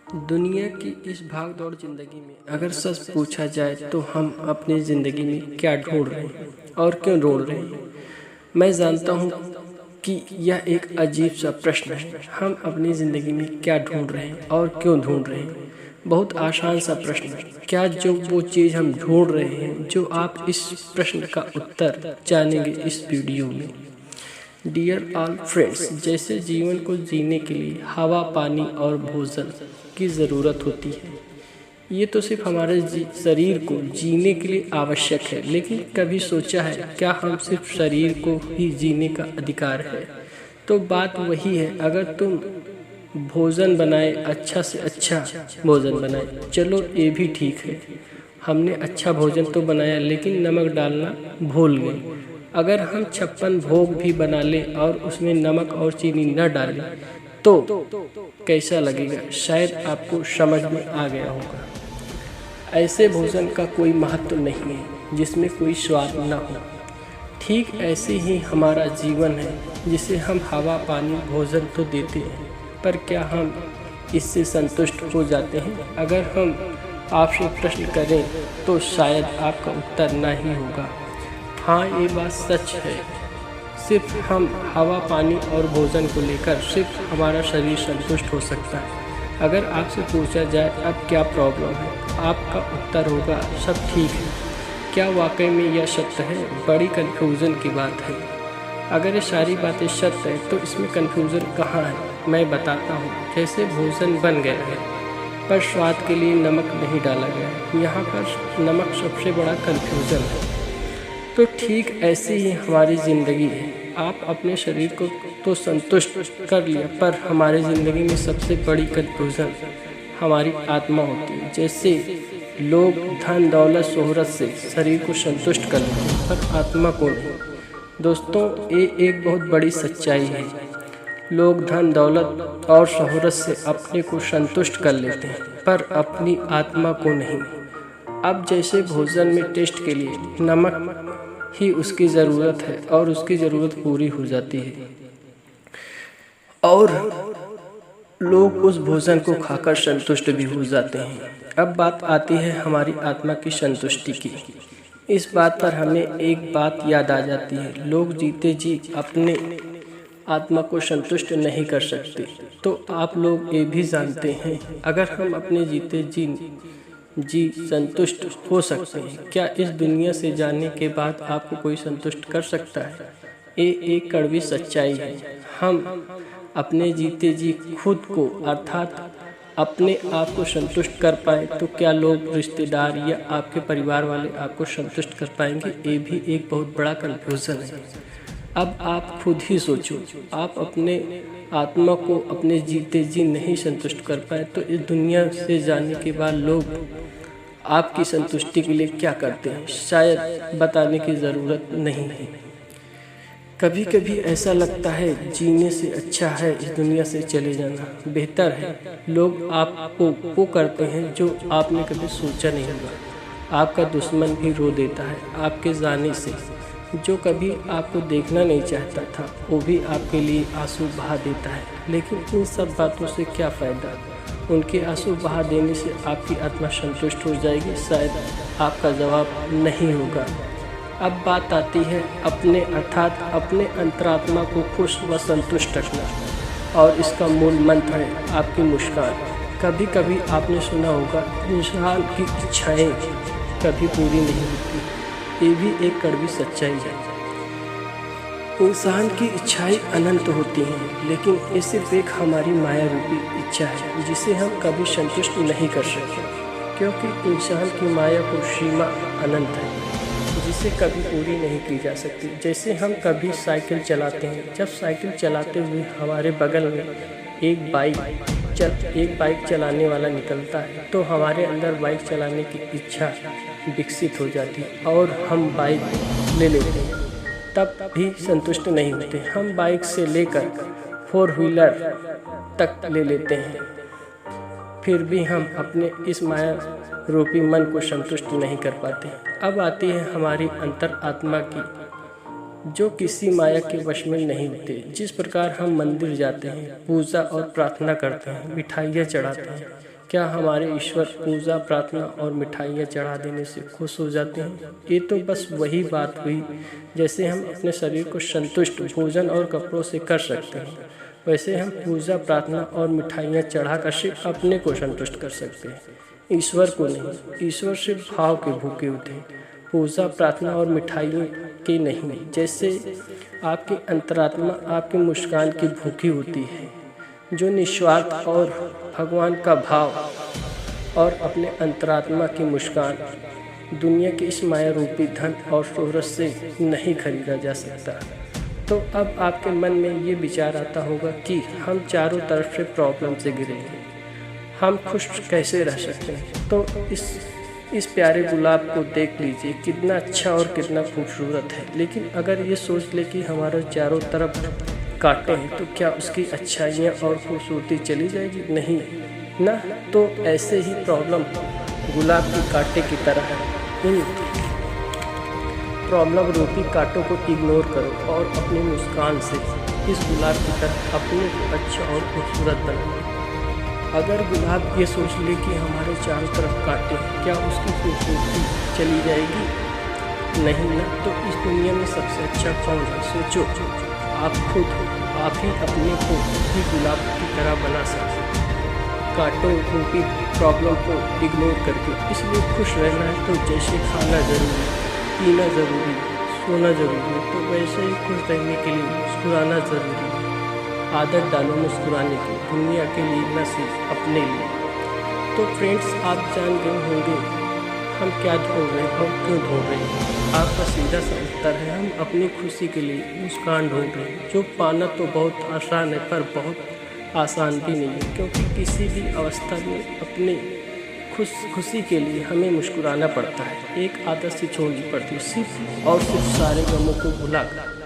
दुनिया की इस भाग दौड़ जिंदगी में अगर सच पूछा जाए तो हम अपनी ज़िंदगी में क्या ढूंढ रहे हैं और क्यों ढूंढ रहे हैं। मैं जानता हूँ कि यह एक अजीब सा प्रश्न है। हम अपनी ज़िंदगी में क्या ढूंढ रहे हैं और क्यों ढूंढ रहे हैं। बहुत आसान सा प्रश्न है। क्या जो वो चीज़ हम ढूंढ रहे हैं, जो आप इस प्रश्न का उत्तर जानेंगे इस वीडियो में। डियर ऑल फ्रेंड्स, जैसे जीवन को जीने के लिए हवा, पानी और भोजन की ज़रूरत होती है, ये तो सिर्फ हमारे शरीर को जीने के लिए आवश्यक है। लेकिन कभी सोचा है क्या हम सिर्फ शरीर को ही जीने का अधिकार है? तो बात वही है। अगर तुम भोजन बनाए, अच्छा से अच्छा भोजन बनाए, चलो ये भी ठीक है। हमने अच्छा भोजन तो बनाया लेकिन नमक डालना भूल गए। अगर हम 56 भोग भी बना लें और उसमें नमक और चीनी न डालें तो कैसा लगेगा? शायद आपको समझ में आ गया होगा। ऐसे भोजन का कोई महत्व नहीं है जिसमें कोई स्वाद न हो। ठीक ऐसे ही हमारा जीवन है, जिसे हम हवा, पानी, भोजन तो देते हैं, पर क्या हम इससे संतुष्ट हो जाते हैं? अगर हम आपसे प्रश्न करें तो शायद आपका उत्तर ना ही होगा। हाँ, ये बात सच है। सिर्फ हम हवा, पानी और भोजन को लेकर सिर्फ हमारा शरीर संतुष्ट हो सकता है। अगर आपसे पूछा जाए अब क्या प्रॉब्लम है, आपका उत्तर होगा सब ठीक है। क्या वाकई में यह सत्य है? बड़ी कन्फ्यूज़न की बात है। अगर ये सारी बातें सत्य है तो इसमें कन्फ्यूज़न कहाँ है? मैं बताता हूँ। जैसे भोजन बन गया है पर स्वाद के लिए नमक नहीं डाला गया है, यहाँ पर नमक सबसे बड़ा कन्फ्यूज़न है। तो ठीक ऐसे ही हमारी ज़िंदगी है। आप अपने शरीर को तो संतुष्ट कर लिया, पर हमारी ज़िंदगी में सबसे बड़ी कन्फ्यूज़न हमारी आत्मा होती है। जैसे लोग धन, दौलत, शोहरत से शरीर को संतुष्ट कर लेते हैं पर आत्मा को नहीं। दोस्तों, ये एक बहुत बड़ी सच्चाई है। लोग धन, दौलत और शोहरत से अपने को संतुष्ट कर लेते हैं पर अपनी आत्मा को नहीं। अब जैसे भोजन में टेस्ट के लिए नमक ही उसकी ज़रूरत है और उसकी ज़रूरत पूरी हो जाती है और लोग उस भोजन को खाकर संतुष्ट भी हो जाते हैं। अब बात आती है हमारी आत्मा की संतुष्टि की। इस बात पर हमें एक बात याद आ जाती है। लोग जीते जी अपने आत्मा को संतुष्ट नहीं कर सकते। तो आप लोग ये भी जानते हैं, अगर हम अपने जीते जी संतुष्ट हो सकते हैं, क्या इस दुनिया से जाने के बाद आपको कोई संतुष्ट कर सकता है? ये एक कड़वी सच्चाई है। हम अपने जीते जी खुद को अर्थात अपने आप को संतुष्ट कर पाए तो क्या लोग, रिश्तेदार या आपके परिवार वाले आपको संतुष्ट कर पाएंगे? ये भी एक बहुत बड़ा कन्फ्यूज़न है। अब आप खुद ही सोचो, आप अपने आत्मा को अपने जीते जी नहीं संतुष्ट कर पाए तो इस दुनिया से जाने के बाद लोग आपकी संतुष्टि के लिए क्या करते हैं, शायद बताने की ज़रूरत नहीं है। कभी कभी ऐसा लगता है जीने से अच्छा है इस दुनिया से चले जाना बेहतर है। लोग आपको वो करते हैं जो आपने कभी सोचा नहीं होगा। आपका दुश्मन भी रो देता है आपके जाने से। जो कभी आपको देखना नहीं चाहता था वो भी आपके लिए आंसू बहा देता है। लेकिन इन सब बातों से क्या फ़ायदा? उनके आंसू बहा देने से आपकी आत्मा संतुष्ट हो जाएगी? शायद आपका जवाब नहीं होगा। अब बात आती है अपने अर्थात अपने अंतरात्मा को खुश व संतुष्ट रखना, और इसका मूल मंत्र है आपकी मुस्कान। कभी कभी आपने सुना होगा इंसान की इच्छाएं कभी पूरी नहीं होती। ये भी एक कड़वी सच्चाई है। इंसान की इच्छाएं अनंत होती हैं, लेकिन ये सिर्फ एक हमारी माया रूपी इच्छा है जिसे हम कभी संतुष्ट नहीं कर सकते, क्योंकि इंसान की माया को सीमा अनंत है जिसे कभी पूरी नहीं की जा सकती। जैसे हम कभी साइकिल चलाते हैं, जब साइकिल चलाते हुए हमारे बगल में एक बाइक चलाने वाला निकलता है तो हमारे अंदर बाइक चलाने की इच्छा विकसित हो जाती है और हम बाइक ले लेते हैं। तब भी संतुष्ट नहीं होते, हम बाइक से लेकर 4 व्हीलर तक ले लेते हैं, फिर भी हम अपने इस माया रूपी मन को संतुष्ट नहीं कर पाते। अब आती है हमारी अंतर आत्मा की, जो किसी माया के वश में नहीं होते। जिस प्रकार हम मंदिर जाते हैं, पूजा और प्रार्थना करते हैं, मिठाइयाँ चढ़ाते हैं, क्या हमारे ईश्वर पूजा प्रार्थना और मिठाइयाँ चढ़ा देने से खुश हो जाते हैं? ये तो बस वही बात हुई जैसे हम अपने शरीर को संतुष्ट भोजन और कपड़ों से कर सकते हैं, वैसे हम पूजा प्रार्थना और मिठाइयाँ चढ़ाकर सिर्फ अपने को संतुष्ट कर सकते हैं, ईश्वर को नहीं। ईश्वर सिर्फ भाव के भूखे होते हैं, पूजा प्रार्थना और मिठाइयों के नहीं। जैसे आपकी अंतरात्मा आपकी मुस्कान की भूखी होती है, जो निस्वार्थ और भगवान का भाव और अपने अंतरात्मा की मुस्कान दुनिया के इस माया रूपी धन और शोहरत से नहीं खरीदा जा सकता। तो अब आपके मन में ये विचार आता होगा कि हम चारों तरफ से प्रॉब्लम से घिरे हैं, हम खुश कैसे रह सकते हैं? तो इस प्यारे गुलाब को देख लीजिए, कितना अच्छा और कितना खूबसूरत है। लेकिन अगर ये सोच ले कि हमारे चारों तरफ कांटे हैं तो क्या उसकी अच्छाइयाँ और खूबसूरती चली जाएगी? नहीं ना। तो ऐसे ही प्रॉब्लम गुलाब के कांटे की तरह है। इन प्रॉब्लम रूपी कांटों को इग्नोर करो और अपनी मुस्कान से इस गुलाब की तरह अपने को अच्छा और खूबसूरत बनाओ। अगर गुलाब ये सोच ले कि हमारे चारों तरफ कांटे हैं, क्या उसकी खूबसूरती चली जाएगी? नहीं ना। तो इस दुनिया में सबसे अच्छा कौन है? सोचो, आप खुद हो। आप ही अपने को भी गुलाब की तरह बना सकते हैं, कांटों रूपी प्रॉब्लम को इग्नोर करके। इसलिए खुश रहना है तो जैसे खाना ज़रूरी, पीना ज़रूरी, सोना ज़रूरी है, तो वैसे ही खुश रहने के लिए मुस्कुराना ज़रूरी है। आदत डालो मुस्कुराने की, दुनिया के लिए न सिर्फ अपने लिए। तो फ्रेंड्स, आप जान गए होंगे हम क्या ढूंढ रहे हैं और क्यों ढूंढ रहे हैं। आपका सीधा सा उत्तर है, हम अपनी खुशी के लिए मुस्कान ढूंढ रहे हैं, जो पाना तो बहुत आसान है पर बहुत आसान भी नहीं है, क्योंकि किसी भी अवस्था में अपने खुशी के लिए हमें मुस्कुराना पड़ता है। एक आदत से छोड़नी पड़ती है, सिर्फ और सिर्फ सारे गमों को भुलाकर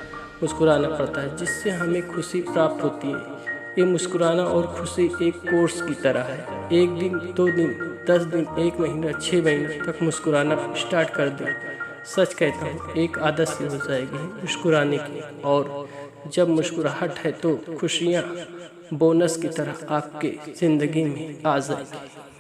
मुस्कुराना पड़ता है, जिससे हमें खुशी प्राप्त होती है। ये मुस्कुराना और खुशी एक कोर्स की तरह है। 1 दिन, 2 दिन, 10 दिन, 1 महीना, 6 महीने तक मुस्कुराना स्टार्ट कर दें। सच कहता हूँ, एक आदत सी हो जाएगी मुस्कुराने की, और जब मुस्कुराहट है तो खुशियाँ बोनस की तरह आपके ज़िंदगी में आ जाएंगी।